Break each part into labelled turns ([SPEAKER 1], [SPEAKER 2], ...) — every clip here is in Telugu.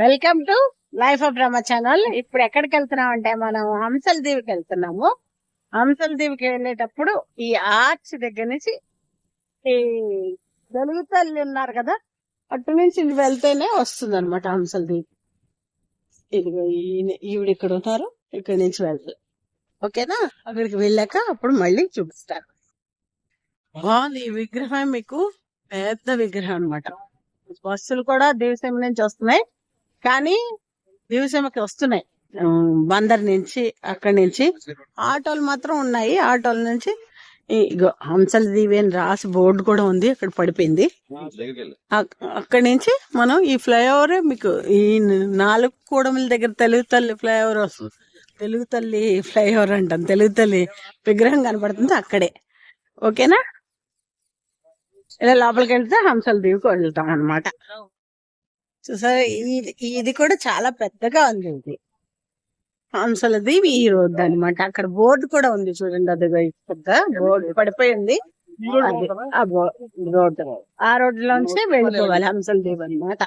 [SPEAKER 1] Welcome to life of Rama channel. ఇప్పుడు ఎక్కడికి వెళ్తున్నాం అంటే మనం హంసల దీవికి వెళ్తున్నాము. హంసల దీవికి వెళ్ళేటప్పుడు ఈ ఆర్చ్ దగ్గర నుంచి ఈ తెలుగు తల్లి ఉన్నారు కదా, అటు నుంచి ఇది వెళ్తేనే వస్తుంది అనమాట హంసల దీవి. ఇదిగో ఈవిడ ఇక్కడ ఉన్నారు, ఇక్కడి నుంచి వెళ్తారు. ఓకేనా, అక్కడికి వెళ్ళాక అప్పుడు మళ్ళీ చూపిస్తాను. బాగుంది ఈ విగ్రహం, మీకు పెద్ద విగ్రహం అనమాట. బస్సులు కూడా దివిసీమ నుంచి వస్తున్నాయి, కానీ దివిసీమకి వస్తున్నాయి బందర్ నుంచి, అక్కడి నుంచి ఆటోలు మాత్రం ఉన్నాయి. ఆటోల నుంచి హంసల దీవి అని రాసి బోర్డు కూడా ఉంది, అక్కడ పడిపోయింది. అక్కడి నుంచి మనం ఈ ఫ్లైఓవర్, మీకు ఈ 4 కూడమల దగ్గర తెలుగు తల్లి ఫ్లైఓవర్ వస్తుంది. తెలుగు తల్లి ఫ్లైఓవర్ అంటాం, తెలుగు తల్లి విగ్రహం కనపడుతుంది అక్కడే. ఓకేనా, ఇలా లోపలికి వెళ్తే హంసల దీవికి వెళ్తాం అనమాట. చూసారా, ఇది కూడా చాలా పెద్దగా ఉంది. ఇది హంసల దీవి ఈ రోడ్డు అనమాట. అక్కడ బోర్డు కూడా ఉంది చూడండి, అది పెద్ద బోర్డు పడిపోయింది. రోడ్డు, ఆ రోడ్డులోంచి వెళ్ళిపోవాలి హంసల దీవి అనమాట.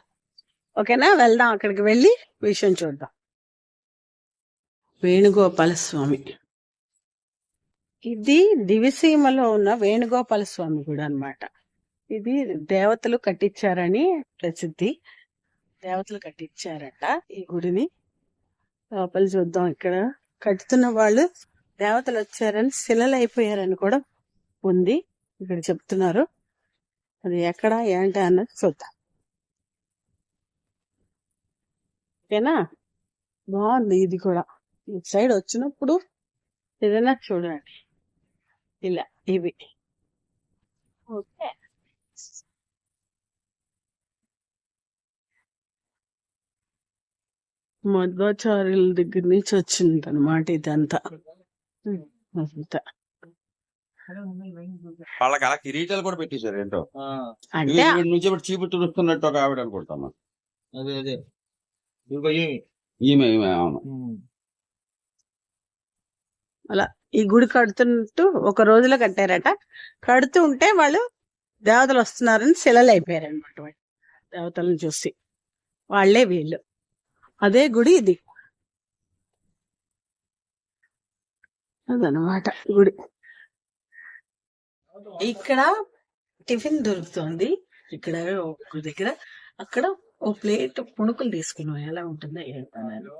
[SPEAKER 1] ఓకేనా, వెళ్దాం, అక్కడికి వెళ్ళి విషయం చూద్దాం. వేణుగోపాల స్వామి, ఇది దివిసీమలో ఉన్న వేణుగోపాల స్వామి గుడి అనమాట. ఇది దేవతలు కట్టించారని ప్రసిద్ధి, దేవతలు కట్టించారట ఈ గుడిని. లోపల చూద్దాం. ఇక్కడ కట్టుతున్న వాళ్ళు దేవతలు వచ్చారని, శిలలు అయిపోయారని కూడా ఉంది ఇక్కడ చెప్తున్నారు. అది ఎక్కడ ఏంటి అన్నది చూద్దాం. ఓకేనా, బాగుంది. ఇది కూడా ఇటు సైడ్ వచ్చినప్పుడు ఏదైనా చూడండి, ఇలా ఇవి. ఓకే, మధ్వాచార్యుల దగ్గర నుంచి వచ్చింది అనమాట ఇదంతా.
[SPEAKER 2] వాళ్ళకి అలా కిరీటాలు కూడా పెట్టేశారు ఏంటో, అంటే నుంచి చీపు తుడుస్తున్నట్టు ఒక ఆవిడ అనుకుంటామా. అదే ఈమె
[SPEAKER 1] అలా ఈ గుడి కడుతున్నట్టు ఒక రోజులో కట్టారట. కడుతూ ఉంటే వాళ్ళు దేవతలు వస్తున్నారని శిలలు అయిపోయారు అనమాట. దేవతలను చూసి వాళ్లే వీళ్ళు. అదే గుడి ఇది, అదనమాట గుడి. ఇక్కడ టిఫిన్ దొరుకుతుంది. ఇక్కడ ఒక దగ్గర, అక్కడ ఓ ప్లేట్ పుణుకులు తీసుకున్నాం, ఎలా ఉంటుందో ఏంటన్నాను.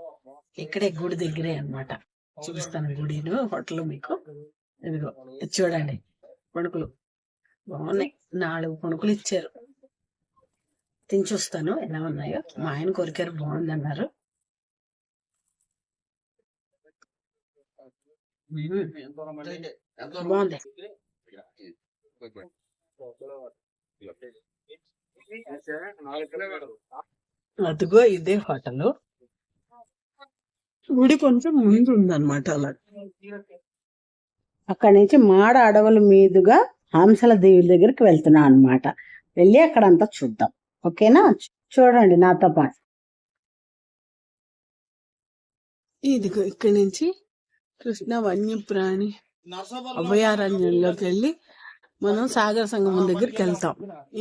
[SPEAKER 1] ఇక్కడే గుడి దగ్గరే అనమాట. చూపిస్తాను గుడిను, హోటల్ మీకు. ఇదిగో చూడండి, పుణుకులు బాగున్నాయి. 4 పుణుకులు ఇచ్చారు, తిని చూస్తాను ఎలా ఉన్నాయో. మా ఆయన కొరికారు, బాగుంది అన్నారు. బాగుంది. అదిగో ఇదే హోటల్. గుడి కొంచెం ముందు ఉందన్నమాట. అలా అక్కడి నుంచి మాడ అడవుల మీదుగా హంసల దేవి దగ్గరికి వెళ్తున్నా అనమాట. వెళ్ళి అక్కడంతా చూద్దాం. ఓకేనా, చూడండి నాతో పాటు. ఇదిగో ఇక్కడి నుంచి కృష్ణ వన్యప్రాణి అభయారణ్యంలోకి వెళ్ళి మనం సాగర సంగమం దగ్గరికి వెళ్తాం.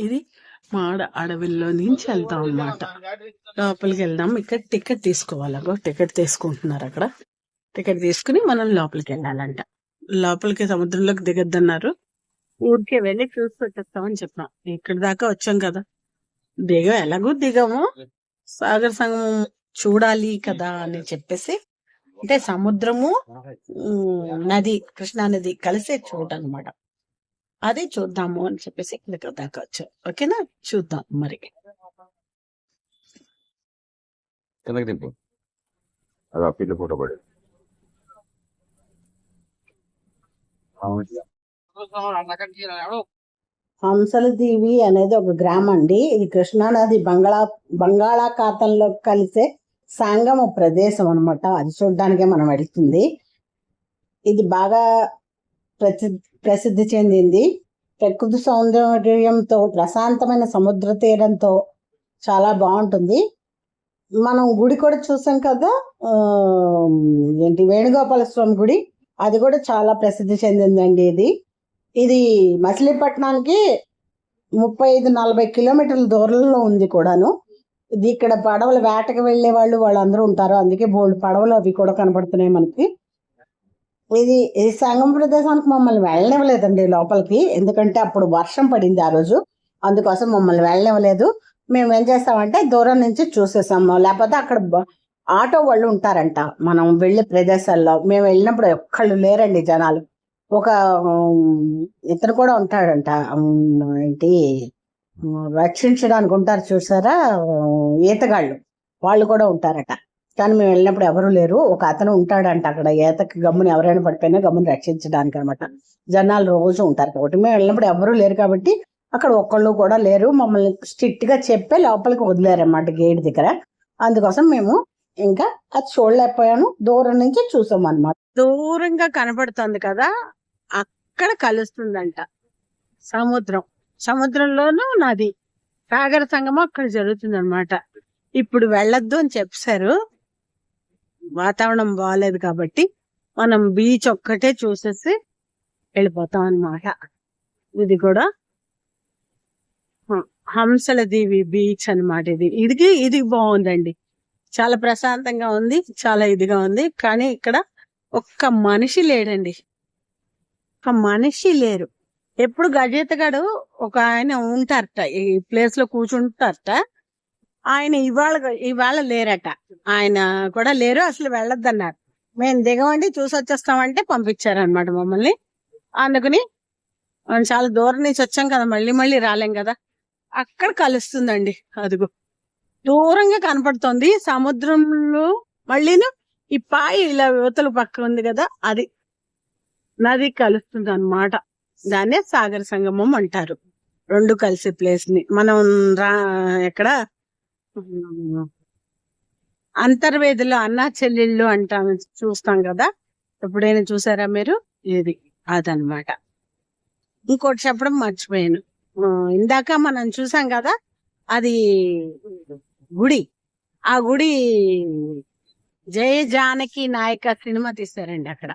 [SPEAKER 1] ఇది మాడ అడవిలో నుంచి వెళ్తాం అన్నమాట. లోపలికి వెళ్దాం. ఇక్కడ టికెట్ తీసుకోవాలి. టికెట్ తీసుకుంటున్నారు అక్కడ. టికెట్ తీసుకుని మనం లోపలికి వెళ్ళాలంట. లోపలికి సముద్రంలోకి దిగద్దన్నారు. ఊరికే వెళ్ళి చూసి పెట్టేస్తామని చెప్పినాం. ఇక్కడ దాకా వచ్చాం కదా, ఎలాగూ దిగము, సాగర సంగమం చూడాలి కదా అని చెప్పేసి, అంటే సముద్రము నది, కృష్ణా నది కలిసే చోటు అనమాట. అది చూద్దాము అని చెప్పేసి ఇక్కడ దాకా వచ్చాం. ఓకేనా, చూద్దాం మరి. హంసల దీవి అనేది ఒక గ్రామం అండి. ఇది కృష్ణానది బంగాళాఖాతంలో కలిసే సంగమ ప్రదేశం అనమాట. అది చూడడానికే మనం వెళ్తుంది. ఇది బాగా ప్రసిద్ధి చెందింది. ప్రకృతి సౌందర్యంతో, ప్రశాంతమైన సముద్ర తీరంతో చాలా బాగుంటుంది. మనం గుడి కూడా చూసాం కదా, వేణుగోపాల స్వామి గుడి. అది కూడా చాలా ప్రసిద్ధి చెందిందండి. ఇది మచిలీపట్నానికి 35-40 కిలోమీటర్ల దూరంలో ఉంది కూడాను. ఇది ఇక్కడ పడవలు వేటకి వెళ్లే వాళ్ళందరూ ఉంటారు, అందుకే బోల్డ్ పడవలు అవి కూడా కనపడుతున్నాయి మనకి. ఇది సంగమ ప్రదేశానికి మమ్మల్ని వెళ్ళనివ్వలేదండి లోపలికి, ఎందుకంటే అప్పుడు వర్షం పడింది ఆ రోజు, అందుకోసం మమ్మల్ని వెళ్ళనివ్వలేదు. మేము ఏం చేస్తామంటే దూరం నుంచి చూసేసాము, లేకపోతే అక్కడ ఆటో వాళ్ళు ఉంటారంట మనం వెళ్ళే ప్రదేశాల్లో. మేము వెళ్ళినప్పుడు ఒక్కళ్ళు లేరండి జనాలు. ఒక ఇతను కూడా ఉంటాడంట, ఏంటి రక్షించడానికి ఉంటారు చూసారా, ఈతగాళ్ళు వాళ్ళు కూడా ఉంటారట. కానీ మేము వెళ్ళినప్పుడు ఎవరు లేరు. ఒక అతను ఉంటాడంట అక్కడ ఈతకి గమ్ముని ఎవరైనా పడిపోయినా గమ్ముని రక్షించడానికి అనమాట. జనాలు రోజు ఉంటారు కాబట్టి. మేము వెళ్ళినప్పుడు ఎవరు లేరు కాబట్టి అక్కడ ఒక్కళ్ళు కూడా లేరు. మమ్మల్ని స్ట్రిక్ట్ గా చెప్పే లోపలికి వదిలేరన్నమాట గేట్ దగ్గర. అందుకోసం మేము ఇంకా అది చూడలేకపోయాను, దూరం నుంచి చూసాం అన్నమాట. దూరంగా కనబడుతుంది కదా, అక్కడ కలుస్తుందంట సముద్రం, సముద్రంలోనూ నది, సాగర సంగమం అక్కడ జరుగుతుంది అనమాట. ఇప్పుడు వెళ్ళొద్దు అని చెప్పారు, వాతావరణం బాగాలేదు కాబట్టి మనం బీచ్ ఒక్కటే చూసేసి వెళ్ళిపోతాం అన్నమాట. ఇది కూడా హంసల దీవి బీచ్ అన్నమాట. ఇది బాగుందండి, చాలా ప్రశాంతంగా ఉంది, చాలా ఇదిగా ఉంది. కానీ ఇక్కడ ఒక్క మనిషి లేడండి, ఒక మనిషి లేరు. ఎప్పుడు గజేతగాడు ఒక ఆయన ఉంటారట ఈ ప్లేస్ లో కూర్చుంటారట. ఆయన ఇవాళ లేరట, ఆయన కూడా లేరు, అసలు వెళ్ళొద్దన్నారు. మేము దిగమండి చూసి వచ్చేస్తామంటే పంపించారనమాట మమ్మల్ని. అందుకని మనం చాలా దూరం నుంచి వచ్చాం కదా, మళ్ళీ రాలేం కదా. అక్కడ కలుస్తుందండి, అదిగో దూరంగా కనపడుతుంది సముద్రంలో. మళ్ళీను ఈ పాయి ఇలా యువతల పక్క ఉంది కదా, అది నది కలుస్తుంది అన్నమాట. దాన్నే సాగర సంగమం అంటారు, రెండు కలిసే ప్లేస్ ని. మనం ఎక్కడ అంతర్వేదిలో అన్నా చెల్లెళ్ళు అంటాం, చూస్తాం కదా, ఎప్పుడైనా చూసారా మీరు? ఇది అదనమాట. ఇంకోటి చెప్పడం మర్చిపోయాను, ఇందాక మనం చూసాం కదా, అది గుడి. ఆ గుడి జయ జానకి నాయక సినిమా తీశారండి. అక్కడ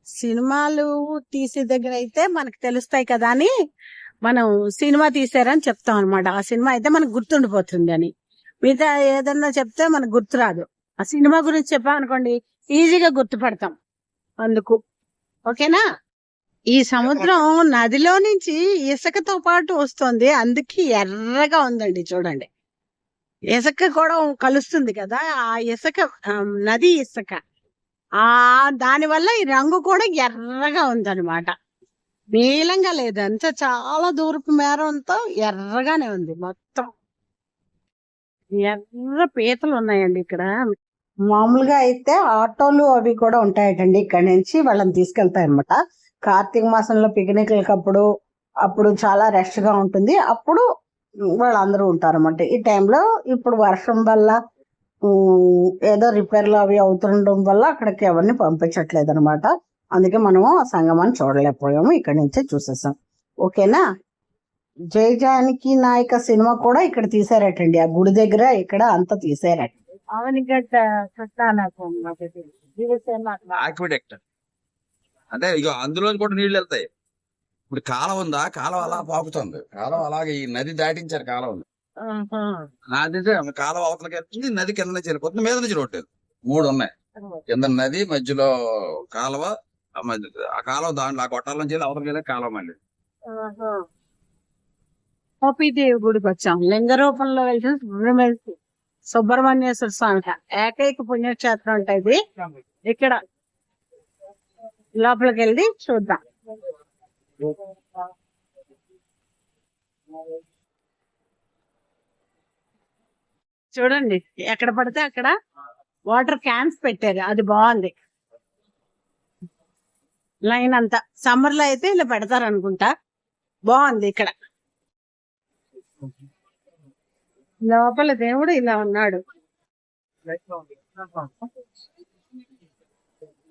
[SPEAKER 1] సినిమాలు తీసే దగ్గర అయితే మనకు తెలుస్తాయి కదా అని మనం సినిమా తీసారని చెప్తాం అనమాట. ఆ సినిమా అయితే మనకు గుర్తుండిపోతుంది అని. మిగతా ఏదన్నా చెప్తే మనకు గుర్తురాదు. ఆ సినిమా గురించి చెప్పామనుకోండి ఈజీగా గుర్తుపడతాం. అందుకు ఓకేనా. ఈ సముద్రం నదిలో నుంచి ఇసుకతో పాటు వస్తుంది, అందుకే ఎర్రగా ఉందండి. చూడండి, ఇసుక కూడా కలుస్తుంది కదా, ఆ ఇసుక నది ఇసుక, దాని వల్ల ఈ రంగు కూడా ఎర్రగా ఉందన్నమాట. నీలంగా లేదు, అంతా చాలా దూరపు మేరంతో ఎర్రగానే ఉంది మొత్తం. ఎర్ర పీతలు ఉన్నాయండి ఇక్కడ. మామూలుగా అయితే ఆటోలు అవి కూడా ఉంటాయటండి, ఇక్కడ నుంచి వాళ్ళని తీసుకెళ్తాయి అనమాట. కార్తీక మాసంలో పిక్నిక్లకి అప్పుడు చాలా రష్ గా ఉంటుంది, అప్పుడు వాళ్ళందరూ ఉంటారు అన్నమాట. ఈ టైంలో ఇప్పుడు వర్షం వల్ల ఏదో రిపేర్లు అవి అవుతుండడం వల్ల అక్కడికి ఎవరిని పంపించట్లేదు అనమాట. అందుకే మనము ఆ సంగమాన్ని చూడలేకపోయాము, ఇక్కడి నుంచే చూసేసాం. ఓకేనా. జయ జానకి నాయక సినిమా కూడా ఇక్కడ తీసారటండి, ఆ గుడి దగ్గర ఇక్కడ అంతా తీసారట.
[SPEAKER 2] అంటే ఇక అందులో కూడా నీళ్లు వెళ్తాయి. ఇప్పుడు కాలం ఉందా, కాలం అలా పాకుతుంది, కాలం అలాగే ఈ నది దాటించారు కాలం. నది కాలం అవతలకి వెళ్తుంది, నది కింద నుంచి వెళ్ళిపోతుంది, మీద నుంచి రోడ్డు. 3 ఉన్నాయి, కింద నది, మధ్యలో కాలువ. ఆ కాలువ దాంట్లో ఆ గొట్టాల నుంచి వెళ్ళి అవతలకి వెళ్ళే కాలువ. మళ్ళీ
[SPEAKER 1] గోపీదేవి గుడికి వచ్చాం. లింగ రూపంలో వెళ్తే సుబ్రహ్మణ్యేశ్వర స్వామి ఏకైక పుణ్యక్షేత్రం ఉంటుంది. ఇక్కడ లోపలికి వెళ్ళి చూద్దాం. చూడండి, ఎక్కడ పడితే అక్కడ వాటర్ క్యాన్స్ పెట్టారు, అది బాగుంది. లైన్ అంతా సమ్మర్ లో అయితే ఇలా పెడతారు అనుకుంటా, బాగుంది. ఇక్కడ లోపల దేవుడు ఇలా ఉన్నాడు.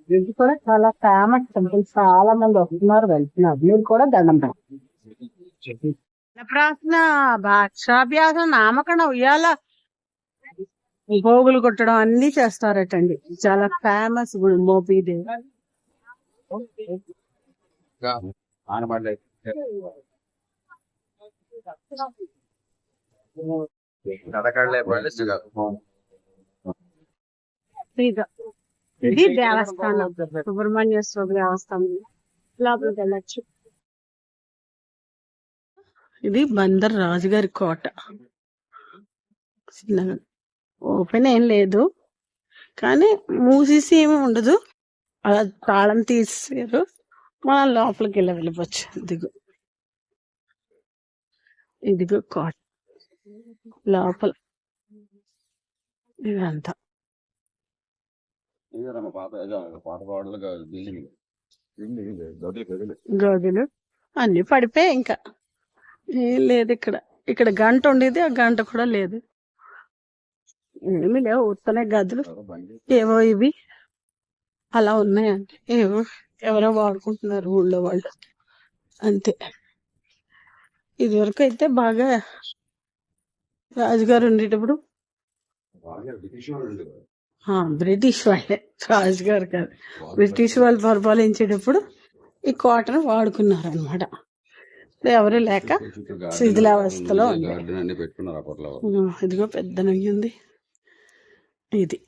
[SPEAKER 1] ఇది కూడా చాలా ఫేమస్ టెంపుల్, చాలా మంది వస్తున్నారు, వెళ్తున్నారు. మీరు కూడా దండం పెట్టండి. ప్రార్థన, భాషాభ్యాసం, నామకరణం, ఉయ్యాల, గోగులు కొట్టడం అన్ని చేస్తారటండి. చాలా ఫేమస్ గుడి మోపీదేవి.
[SPEAKER 2] కథకళ్ళే ప్యాలెస్ కాదు.
[SPEAKER 1] ఇది దేవస్థానం, సుబ్రహ్మణ్య స్వామి దేవస్థానం. లోపలికి వెళ్ళచ్చు. ఇది బందర్ రాజుగారి కోట. చిన్నగా ఓపెన్ ఏం లేదు, కానీ మూసేసి ఏమి ఉండదు, అలా తాళం తీసారు. మనం లోపలికి వెళ్ళవచ్చు. ఇదిగో కోట లోపల ఇదంతా గదులు అన్ని పడిపోయాయి. ఇంకా ఏం లేదు ఇక్కడ. ఇక్కడ గంట ఉండేది, ఆ గంట కూడా లేదు. ఏమి లేవు, ఉత్తనే గదులు ఏవో ఇవి అలా ఉన్నాయంటే ఏవో ఎవరో వాడుకుంటున్నారు ఊళ్ళో వాళ్ళు అంతే. ఇది వరకు అయితే బాగా రాజుగారు ఉండేటప్పుడు బ్రిటిష్ వాళ్ళే, రాజుగారు కాదు, బ్రిటిష్ వాళ్ళు పరిపాలించేటప్పుడు ఈ కోటను వాడుకున్నారు అనమాట. ఎవరు లేక శిథిలావస్థలో ఉంది. ఇదిగో పెద్ద నొయ్యి ఉంది. ఇది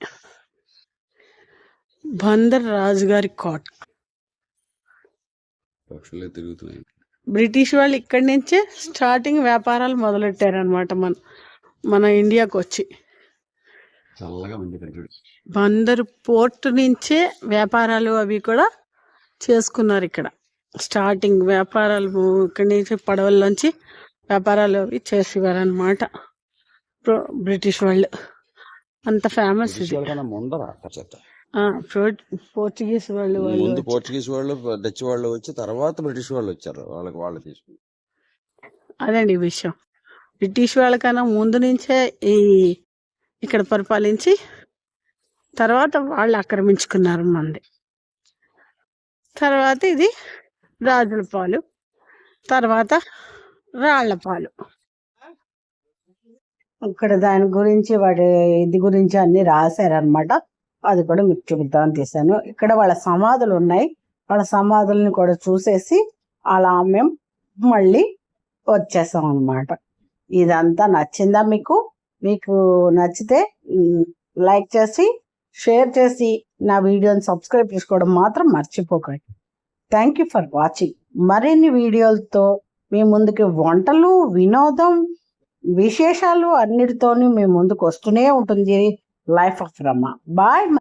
[SPEAKER 1] బందర్ రాజుగారి కోట. బ్రిటిష్ వాళ్ళు ఇక్కడి నుంచే స్టార్టింగ్ వ్యాపారాలు మొదలెట్టారు అనమాట. మన ఇండియాకు వచ్చి బందరు పోర్ట్ నుంచే వ్యాపారాలు అవి కూడా చేసుకున్నారు. ఇక్కడ స్టార్టింగ్ వ్యాపారాలు ఇక్కడి నుంచి పడవల్లోంచి వ్యాపారాలు అవి చేసేవారు అనమాట బ్రిటిష్ వాళ్ళు. అంత ఫేమస్ ఇది. పోర్చుగీస్ వాళ్ళు
[SPEAKER 2] పోర్చుగీస్ వాళ్ళు, డచ్ వాళ్ళు వచ్చి తర్వాత బ్రిటిష్ వాళ్ళు వచ్చారు. వాళ్ళు తీసుకుని
[SPEAKER 1] అదండి ఈ విషయం. బ్రిటిష్ వాళ్ళకన్నా ముందు నుంచే ఇక్కడ పరిపాలించి తర్వాత వాళ్ళు ఆక్రమించుకున్నారు మంది. తర్వాత ఇది రాజుల పాలు, తర్వాత రాళ్లపాలు. ఇక్కడ దాని గురించి ఇది గురించి అన్ని రాశారనమాట. అది కూడా మీకు చూపిద్దామని తీశాను. ఇక్కడ వాళ్ళ సమాధులు ఉన్నాయి. వాళ్ళ సమాధుల్ని కూడా చూసేసి అలా మేము మళ్ళీ వచ్చేసాం అనమాట. ఇదంతా నచ్చిందా మీకు? మీకు నచ్చితే లైక్ చేసి, షేర్ చేసి, నా వీడియోని సబ్స్క్రైబ్ చేసుకోవడం మాత్రం మర్చిపోకండి. Thank you for watching. మరిన్ని వీడియోలతో మీ ముందుకి వంటలు, వినోదం, విశేషాలు అన్నిటితోని మీ ముందుకు వస్తూనే ఉంటుంది లైఫ్ ఆఫ్ రమ. బాయ్.